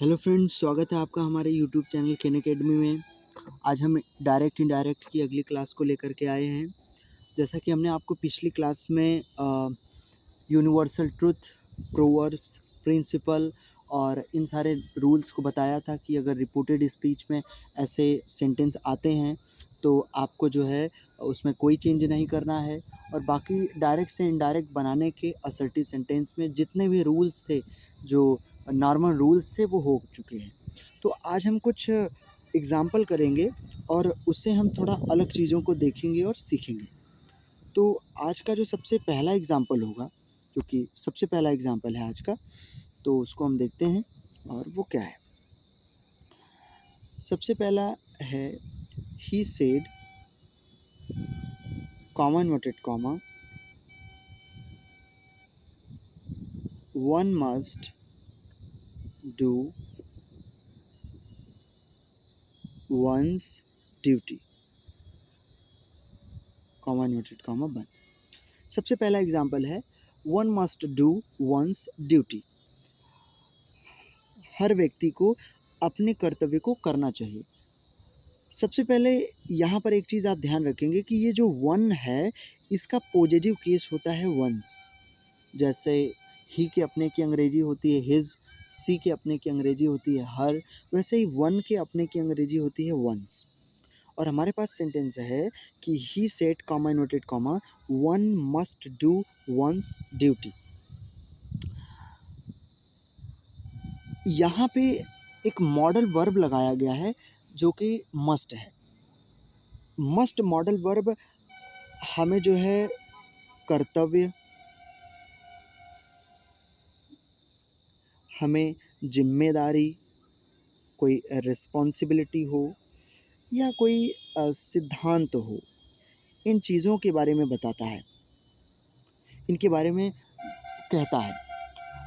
Hello friends, स्वागत है आपका हमारे यूट्यूब चैनल खेन एकेडमी में। आज हम डायरेक्ट इनडायरेक्ट की अगली क्लास को लेकर के आए हैं। जैसा कि हमने आपको पिछली क्लास में यूनिवर्सल ट्रुथ, प्रोवर्ब्स, प्रिंसिपल और इन सारे रूल्स को बताया था कि अगर रिपोर्टेड स्पीच में ऐसे सेंटेंस आते हैं तो आपको जो है उसमें कोई चेंज नहीं करना है। और बाकी डायरेक्ट से इनडायरेक्ट बनाने के असर्टिव सेंटेंस में जितने भी रूल्स थे, जो नॉर्मल रूल्स थे, वो हो चुके हैं। तो आज हम कुछ एग्जाम्पल करेंगे और उससे हम थोड़ा अलग चीज़ों को देखेंगे और सीखेंगे। तो आज का जो सबसे पहला एग्जाम्पल होगा, जो कि सबसे पहला एग्जाम्पल है आज का, तो उसको हम देखते हैं और वो क्या है। सबसे पहला है he said, comma inverted comma, one must do one's duty, comma inverted comma बंद। सबसे पहला एग्जाम्पल है one must do one's duty. हर व्यक्ति को अपने कर्तव्य को करना चाहिए। सबसे पहले यहाँ पर एक चीज़ आप ध्यान रखेंगे कि ये जो वन है, इसका पॉजिटिव केस होता है वंस। जैसे ही के अपने की अंग्रेजी होती है हिज, सी के अपने की अंग्रेजी होती है हर, वैसे ही वन के अपने की अंग्रेजी होती है वंस। और हमारे पास सेंटेंस है कि ही said, comma inverted comma, one must do one's duty. यहाँ पे एक मॉडल वर्ब लगाया गया है जो कि मस्ट है। मस्ट मॉडल वर्ब हमें जो है कर्तव्य, हमें जिम्मेदारी, कोई रिस्पॉन्सिबिलिटी हो या कोई सिद्धांत हो, इन चीज़ों के बारे में बताता है, इनके बारे में कहता है।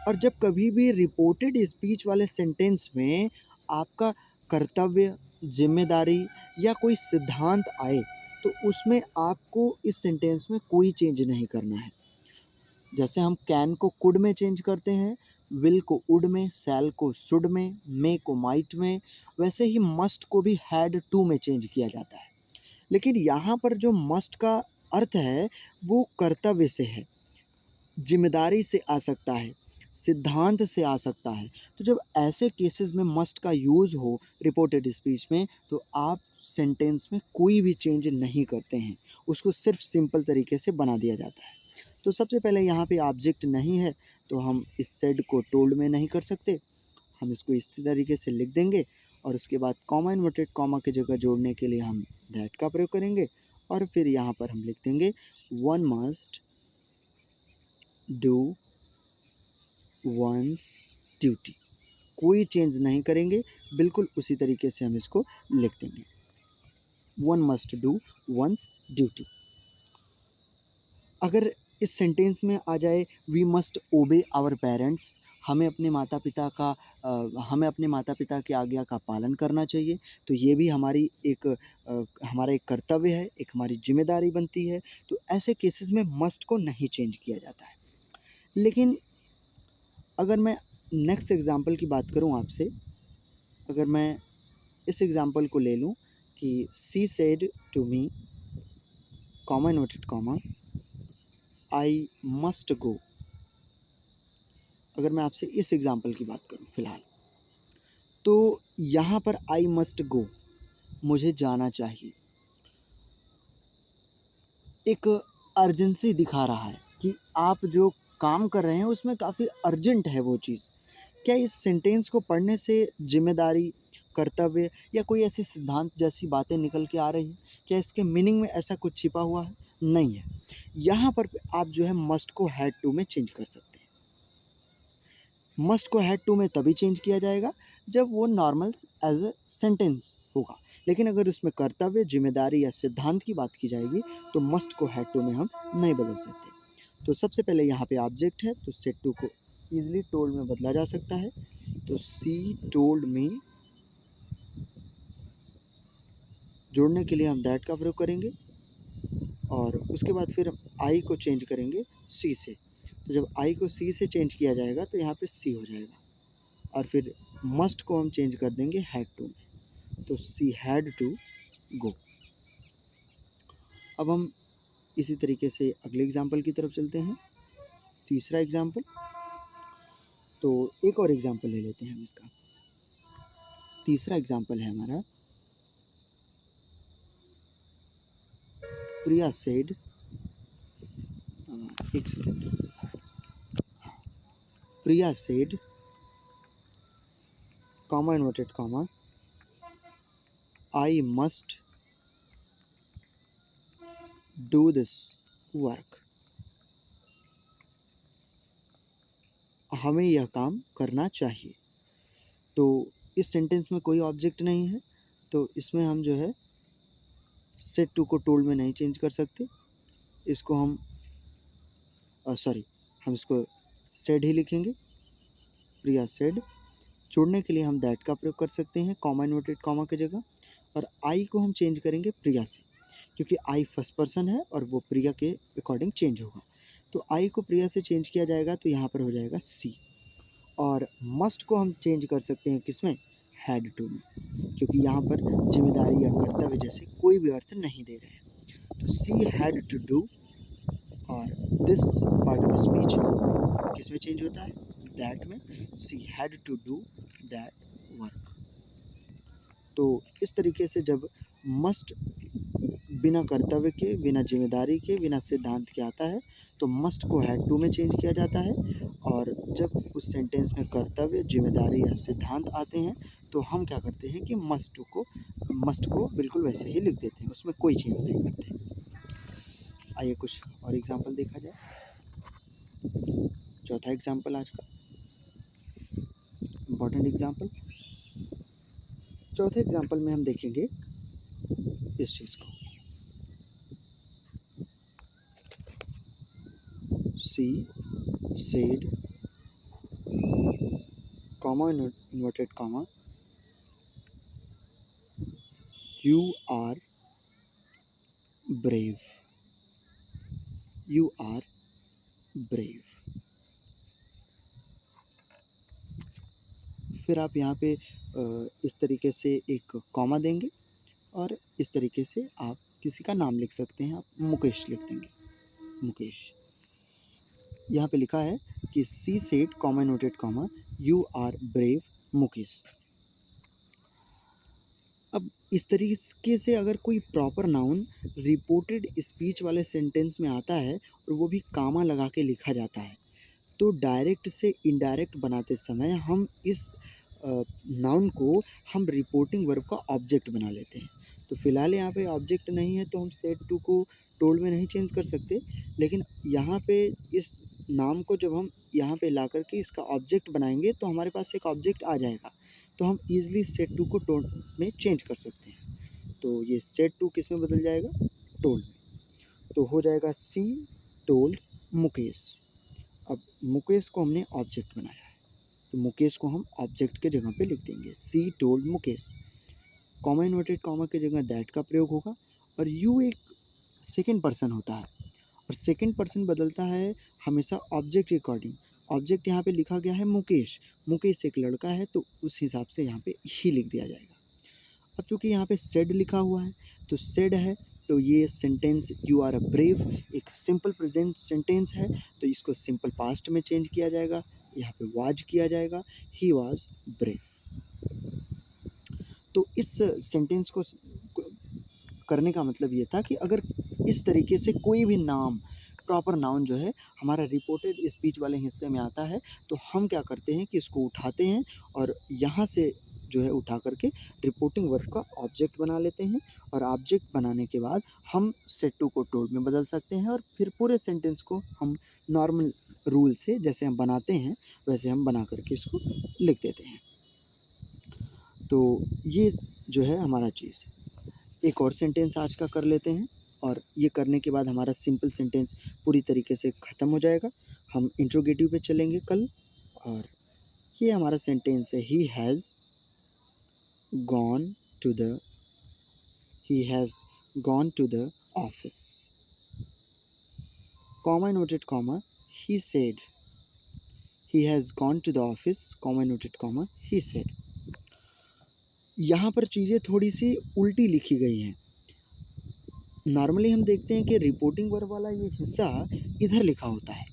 और जब कभी भी रिपोर्टेड स्पीच वाले सेंटेंस में आपका कर्तव्य, जिम्मेदारी या कोई सिद्धांत आए तो उसमें आपको इस सेंटेंस में कोई चेंज नहीं करना है। जैसे हम कैन को कुड में चेंज करते हैं, विल को उड में, सैल को शुड में, मे को माइट में, वैसे ही मस्ट को भी हैड टू में चेंज किया जाता है। लेकिन यहाँ पर जो मस्ट का अर्थ है वो कर्तव्य से है, जिम्मेदारी से आ सकता है, सिद्धांत से आ सकता है। तो जब ऐसे केसेस में मस्ट का यूज़ हो रिपोर्टेड स्पीच में तो आप सेंटेंस में कोई भी चेंज नहीं करते हैं, उसको सिर्फ सिंपल तरीके से बना दिया जाता है। तो सबसे पहले यहाँ पे ऑब्जेक्ट नहीं है तो हम इस सेड को टोल्ड में नहीं कर सकते, हम इसको इस तरीके से लिख देंगे और उसके बाद कॉमा इन्वर्टेड कॉमा की जगह जोड़ने के लिए हम दैट का प्रयोग करेंगे और फिर यहाँ पर हम लिख देंगे one must do one's duty. कोई चेंज नहीं करेंगे, बिल्कुल उसी तरीके से हम इसको लिख देंगे, one must do one's duty. अगर इस सेंटेंस में आ जाए we must obey our parents, हमें अपने माता पिता का हमें अपने माता पिता की आज्ञा का पालन करना चाहिए, तो ये भी हमारी एक हमारा एक कर्तव्य है, एक हमारी जिम्मेदारी बनती है। तो ऐसे केसेस में मस्ट को नहीं चेंज किया जाता है। लेकिन अगर मैं नेक्स्ट एग्जांपल की बात करूं आपसे, अगर मैं इस एग्जांपल को ले लूं कि she said to me, comma inverted comma, I must go. अगर मैं आपसे इस एग्जांपल की बात करूं फिलहाल, तो यहाँ पर आई मस्ट गो, मुझे जाना चाहिए, एक अर्जेंसी दिखा रहा है कि आप जो काम कर रहे हैं उसमें काफ़ी अर्जेंट है वो चीज़। क्या इस सेंटेंस को पढ़ने से जिम्मेदारी, कर्तव्य या कोई ऐसी सिद्धांत जैसी बातें निकल के आ रही हैं? क्या इसके मीनिंग में ऐसा कुछ छिपा हुआ है? नहीं है। यहाँ पर आप जो है मस्ट को हैड टू में चेंज कर सकते हैं। मस्ट को हैड टू में तभी चेंज किया जाएगा जब वो नॉर्मल एज अ सेंटेंस होगा। लेकिन अगर उसमें कर्तव्य, जिम्मेदारी या सिद्धांत की बात की जाएगी तो मस्ट को हैड टू में हम नहीं बदल सकते। तो सबसे पहले यहाँ पे ऑब्जेक्ट है तो सेड टू को ईजिली टोल्ड में बदला जा सकता है। तो सी टोल्ड मी, जोड़ने के लिए हम दैट का प्रयोग करेंगे और उसके बाद फिर आई को चेंज करेंगे सी से। तो जब आई को सी से चेंज किया जाएगा तो यहाँ पे सी हो जाएगा और फिर मस्ट को हम चेंज कर देंगे हैड टू में, तो सी हैड टू गो। अब हम इसी तरीके से अगले एग्जाम्पल की तरफ चलते हैं, तीसरा एग्जाम्पल। तो एक और एग्जाम्पल ले लेते हैं हम इसका। तीसरा एग्जाम्पल है हमारा, प्रिया सेड, एक second, Priya said, comma inverted comma, I must do this work. हमें यह काम करना चाहिए। तो इस सेंटेंस में कोई ऑब्जेक्ट नहीं है, तो इसमें हम जो है सेड टू को टोल्ड में नहीं चेंज कर सकते। इसको हम हम इसको सेड ही लिखेंगे, प्रिया सेड। जोड़ने के लिए हम दैट का प्रयोग कर सकते हैं कॉमा इन्वर्टेड कॉमा की जगह, और आई को हम चेंज करेंगे प्रिया से, क्योंकि आई फर्स्ट पर्सन है और वो प्रिया के अकॉर्डिंग चेंज होगा। तो आई को प्रिया से चेंज किया जाएगा, तो यहाँ पर हो जाएगा सी। और मस्ट को हम चेंज कर सकते हैं किसमें, हैड टू में, क्योंकि यहाँ पर जिम्मेदारी या कर्तव्य जैसे कोई भी अर्थ नहीं दे रहे हैं। तो सी हैड टू डू, और दिस पार्ट ऑफ स्पीच किस में चेंज होता है, दैट में। She had to do that work. तो इस तरीके से जब मस्ट बिना कर्तव्य के, बिना जिम्मेदारी के, बिना सिद्धांत के आता है, तो मस्ट को हैड टू में चेंज किया जाता है। और जब उस सेंटेंस में कर्तव्य, जिम्मेदारी या सिद्धांत आते हैं, तो हम क्या करते हैं कि मस्ट को बिल्कुल वैसे ही लिख देते हैं, उसमें कोई चेंज नहीं करते। आइए कुछ और एग्जाम्पल देखा जाए। चौथा एग्जाम्पल आज का इम्पॉर्टेंट एग्जाम्पल। चौथे एग्जाम्पल में हम देखेंगे इस चीज़ को, she said, comma inverted comma, you are brave, you are brave. फिर आप यहाँ पे इस तरीके से एक कॉमा देंगे, और इस तरीके से आप किसी का नाम लिख सकते हैं। आप मुकेश लिख देंगे, मुकेश। यहाँ पे लिखा है कि she said, comma noted comma, you are brave Mukesh. अब इस तरीके से अगर कोई प्रॉपर नाउन रिपोर्टेड स्पीच वाले सेंटेंस में आता है और वो भी कामा लगा के लिखा जाता है, तो डायरेक्ट से इनडायरेक्ट बनाते समय हम इस नाउन को हम रिपोर्टिंग वर्ब का ऑब्जेक्ट बना लेते हैं। तो फिलहाल यहाँ पे ऑब्जेक्ट नहीं है, तो हम सेड टू को टोल्ड में नहीं चेंज कर सकते, लेकिन यहाँ पे इस नाम को जब हम यहाँ पे ला करके इसका ऑब्जेक्ट बनाएंगे, तो हमारे पास एक ऑब्जेक्ट आ जाएगा, तो हम ईजिली सेड टू को टोल्ड में चेंज कर सकते हैं। तो ये सेड टू किस में बदल जाएगा, टोल्ड में। तो हो जाएगा सी टोल्ड मुकेश। अब मुकेश को हमने ऑब्जेक्ट बनाया है, तो मुकेश को हम ऑब्जेक्ट के जगह पे लिख देंगे, सी told Mukesh. Comma inverted comma की जगह दैट का प्रयोग होगा, और यू एक सेकेंड पर्सन होता है, और सेकेंड पर्सन बदलता है हमेशा ऑब्जेक्ट के अकॉर्डिंग। ऑब्जेक्ट यहाँ पे लिखा गया है मुकेश, मुकेश एक लड़का है, तो उस हिसाब से यहाँ पे ही लिख दिया जाएगा। अब चूँकि यहाँ पे सेड लिखा हुआ है, तो सेड है, तो ये sentence you are a brave एक सिंपल प्रेजेंट सेंटेंस है, तो इसको सिंपल पास्ट में चेंज किया जाएगा, यहाँ पे वाज किया जाएगा, ही वाज ब्रेव। तो इस सेंटेंस को करने का मतलब ये था कि अगर इस तरीके से कोई भी नाम, प्रॉपर नाउन जो है हमारा रिपोर्टेड स्पीच वाले हिस्से में आता है, तो हम क्या करते हैं कि इसको उठाते हैं, और यहाँ से जो है उठा करके रिपोर्टिंग वर्ब का ऑब्जेक्ट बना लेते हैं, और ऑब्जेक्ट बनाने के बाद हम सेड टू को टोल्ड में बदल सकते हैं, और फिर पूरे सेंटेंस को हम नॉर्मल रूल से जैसे हम बनाते हैं वैसे हम बना करके इसको लिख देते हैं। तो ये जो है हमारा चीज़। एक और सेंटेंस आज का कर लेते हैं, और ये करने के बाद हमारा सिंपल सेंटेंस पूरी तरीके से ख़त्म हो जाएगा। हम इंट्रोगेटिव पे चलेंगे कल, और ये हमारा सेंटेंस है, he has gone to the, he has gone to the office, comma noted comma, he said he has gone to the office, comma noted comma, he said. यहाँ पर चीज़ें थोड़ी सी उल्टी लिखी गई हैं। नॉर्मली हम देखते हैं कि रिपोर्टिंग वर्ब वाला ये हिस्सा इधर लिखा होता है,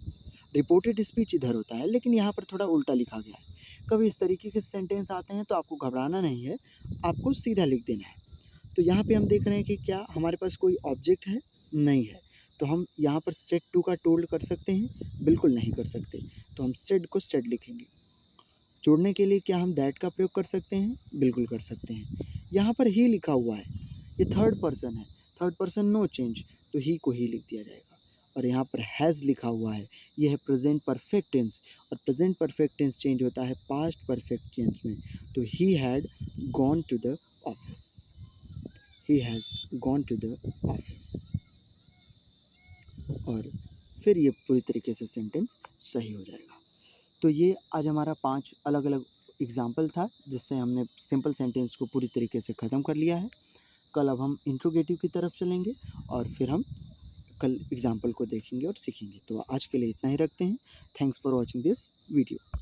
रिपोर्टेड स्पीच इधर होता है, लेकिन यहाँ पर थोड़ा उल्टा लिखा गया है। कभी इस तरीके के सेंटेंस आते हैं तो आपको घबराना नहीं है, आपको सीधा लिख देना है। तो यहाँ पे हम देख रहे हैं कि क्या हमारे पास कोई ऑब्जेक्ट है? नहीं है। तो हम यहाँ पर सेड टू का टोल्ड कर सकते हैं? बिल्कुल नहीं कर सकते। तो हम सेड को सेड लिखेंगे। जोड़ने के लिए क्या हम दैट का प्रयोग कर सकते हैं? बिल्कुल कर सकते हैं। यहाँ पर ही लिखा हुआ है, ये थर्ड पर्सन है, थर्ड पर्सन नो चेंज, तो ही को ही लिख दिया जाएगा। और यहाँ पर हैज़ लिखा हुआ है, यह है प्रेजेंट परफेक्ट टेंस, और प्रेजेंट परफेक्ट टेंस चेंज होता है पास्ट परफेक्ट टेंस में। तो he had gone to the office, he has gone to the office. और फिर ये पूरी तरीके से सेंटेंस सही हो जाएगा। तो ये आज हमारा 5 अलग-अलग एग्ज़ाम्पल था, जिससे हमने सिंपल सेंटेंस को पूरी तरीके से ख़त्म कर लिया है। कल अब हम इंट्रोगेटिव की तरफ चलेंगे और फिर हम कल एग्ज़ाम्पल को देखेंगे और सीखेंगे। तो आज के लिए इतना ही रखते हैं। Thanks for watching this video.